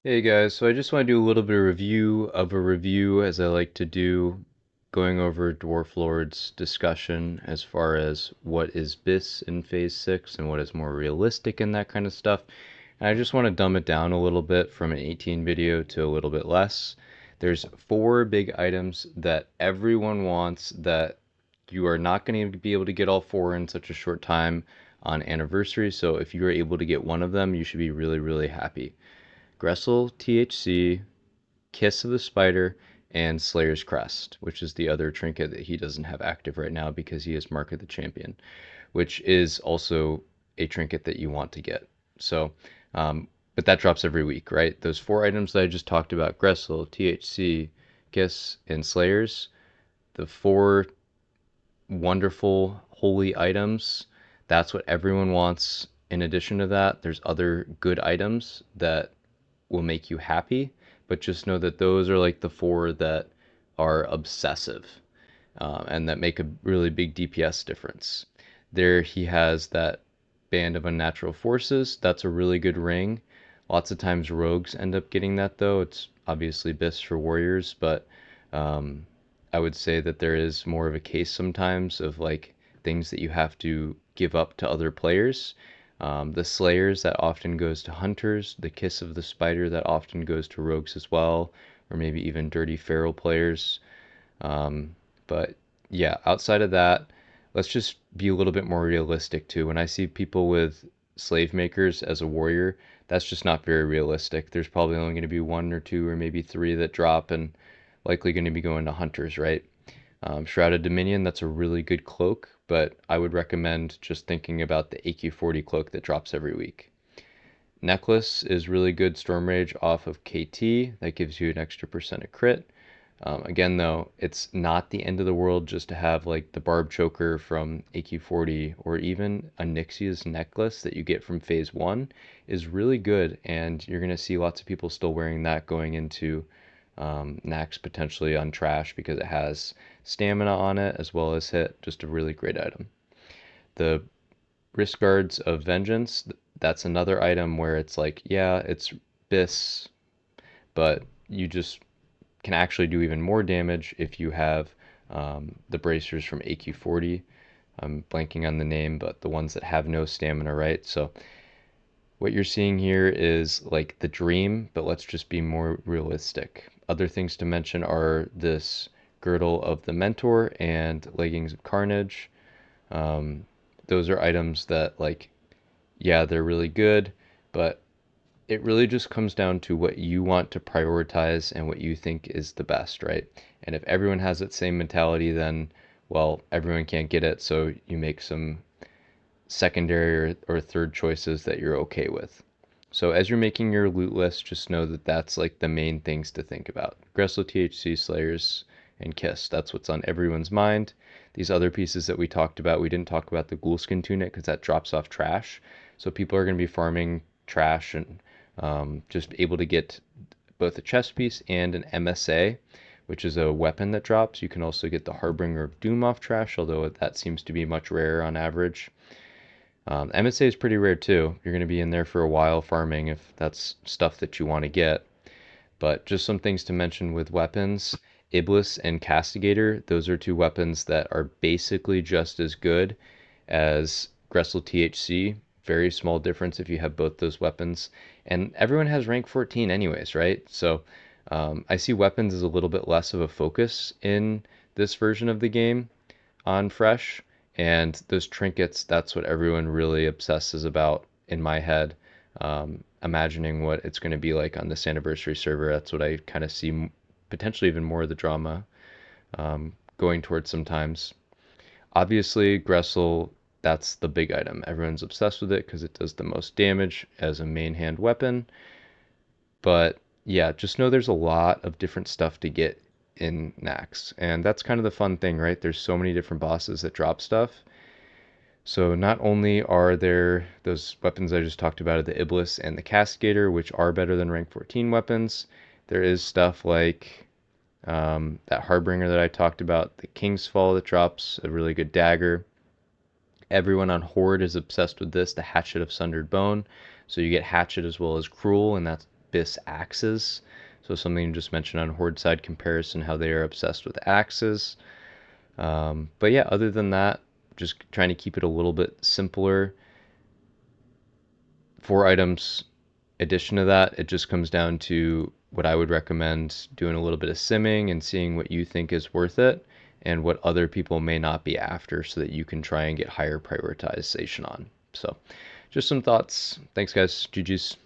Hey guys, so I just want to do a little bit of review of a review as I like to do, going over Dwarf Lord's discussion as far as what is BIS in Phase 6 and what is more realistic and that kind of stuff. And I just want to dumb it down a little bit from an 18 video to a little bit less. There's four big items that everyone wants that you are not going to be able to get all four in such a short time on anniversary. So if you are able to get one of them, you should be really, really happy. Gressil, THC, Kiss of the Spider, and Slayer's Crest, which is the other trinket that he doesn't have active right now because he is Mark of the Champion, which is also a trinket that you want to get. So, but that drops every week, right? Those four items that I just talked about, Gressil, THC, Kiss, and Slayers, the four wonderful holy items, that's what everyone wants. In addition to that, there's other good items that will make you happy, but just know that those are like the four that are obsessive and that make a really big DPS difference. There he has that Band of Unnatural Forces. That's a really good ring. Lots of times rogues end up getting that though. It's obviously BIS for warriors, but um, I would say that there is more of a case sometimes of like things that you have to give up to other players. The Slayers that often goes to Hunters, the Kiss of the Spider that often goes to Rogues as well, or maybe even Dirty Feral players. But yeah, outside of that, let's just be a little bit more realistic too. When I see people with slave makers as a warrior, that's just not very realistic. There's probably only going to be one or two or maybe three that drop and likely going to be going to hunters, right? Shrouded Dominion, that's a really good cloak, but I would recommend just thinking about the AQ40 cloak that drops every week. Necklace is really good Storm Rage off of KT. That gives you an extra percent of crit. Again, though, it's not the end of the world just to have like the Barb Choker from AQ40 or even a Nixia's necklace that you get from Phase 1 is really good, and you're going to see lots of people still wearing that going into Nax potentially on Trash because it has stamina on it as well as hit. Just a really great item. The Wrist Guards of Vengeance, that's another item where it's like, yeah, it's BIS, but you just can actually do even more damage if you have the bracers from AQ40. I'm blanking on the name, but the ones that have no stamina, right? So what you're seeing here is like the dream, but let's just be more realistic. Other things to mention are this Girdle of the Mentor and Leggings of Carnage. Um, those are items that, like, yeah, they're really good, but it really just comes down to what you want to prioritize and what you think is the best, right? And if everyone has that same mentality, then, well, everyone can't get it, so you make some secondary or third choices that you're okay with. So as you're making your loot list, just know that that's like the main things to think about. Gressil, THC, Slayers, and Kiss. That's what's on everyone's mind. These other pieces that we talked about, we didn't talk about the Ghoulskin Tunic because that drops off Trash. So people are going to be farming Trash and just able to get both a chest piece and an MSA, which is a weapon that drops. You can also get the Harbinger of Doom off Trash, although that seems to be much rarer on average. MSA is pretty rare too. You're going to be in there for a while farming if that's stuff that you want to get. But just some things to mention with weapons. Iblis and Castigator, those are two weapons that are basically just as good as Gressil THC. Very small difference if you have both those weapons. And everyone has rank 14 anyways, right? So I see weapons as a little bit less of a focus in this version of the game on Fresh. And those trinkets, that's what everyone really obsesses about in my head. Imagining what it's going to be like on this anniversary server. That's what I kind of see potentially even more of the drama going towards sometimes. Obviously, Gressil, that's the big item. Everyone's obsessed with it because it does the most damage as a main hand weapon. But yeah, just know there's a lot of different stuff to get in Nax. And that's kind of the fun thing, right? There's so many different bosses that drop stuff. So not only are there those weapons I just talked about, the Iblis and the Castigator, which are better than rank 14 weapons, there is stuff like that Harbinger that I talked about, the King's Fall that drops a really good dagger. Everyone on Horde is obsessed with this, the Hatchet of Sundered Bone. So you get Hatchet as well as Cruel, and that BIS axes. So something you just mentioned on horde side comparison, how they are obsessed with axes. But yeah, other than that, just trying to keep it a little bit simpler. 4 items addition to that, it just comes down to what I would recommend doing a little bit of simming and seeing what you think is worth it and what other people may not be after so that you can try and get higher prioritization on. So just some thoughts. Thanks, guys. GG's.